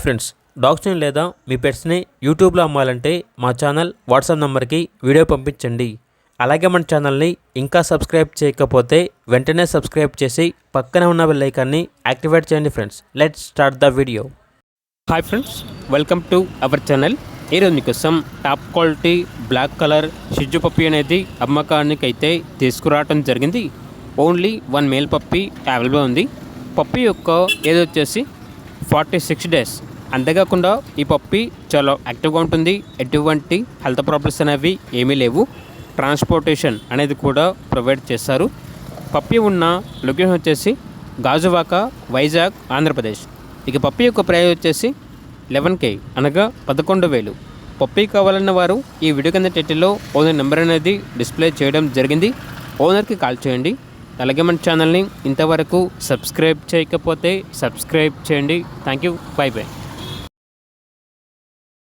Friends, డాగ్స్ని లేదా మీ పెట్స్ని యూట్యూబ్లో అమ్మాలంటే మా ఛానల్ వాట్సాప్ నెంబర్కి వీడియో పంపించండి. అలాగే మన ఛానల్ని ఇంకా సబ్స్క్రైబ్ చేయకపోతే వెంటనే సబ్స్క్రైబ్ చేసి పక్కనే ఉన్న బెల్ ఐకాన్ని యాక్టివేట్ చేయండి. Friends, let's start the video. Hi friends, welcome to our channel. ఈరోజు మీకోసం టాప్ క్వాలిటీ బ్లాక్ కలర్ షిజు పప్పీ అనేది అమ్మకానికి అయితే తీసుకురావడం జరిగింది. ఓన్లీ 1 మేల్ పప్పీ అవైలబుల్ ఉంది. పప్పీ యొక్క ఏజ్ వచ్చేసి 46 డేస్. అంతేకాకుండా ఈ పప్పీ చాలా యాక్టివ్గా ఉంటుంది. ఎటువంటి హెల్త్ ప్రాబ్లమ్స్ అనేవి ఏమీ లేవు. ట్రాన్స్పోర్టేషన్ అనేది కూడా ప్రొవైడ్ చేస్తారు. పప్పీ ఉన్న లొకేషన్ వచ్చేసి గాజువాక, వైజాగ్, ఆంధ్రప్రదేశ్. ఇక పప్పీ యొక్క ప్రైస్ వచ్చేసి 11K అనగా 11,000. పప్పీ కావాలన్న వారు ఈ వీడియో కింద టైటిల్లో ఓనర్ నెంబర్ అనేది డిస్ప్లే చేయడం జరిగింది. ఓనర్కి కాల్ చేయండి. అలాగే మన ఛానల్ని ఇంతవరకు సబ్స్క్రైబ్ చేయకపోతే సబ్స్క్రైబ్ చేయండి. Thank you. By by.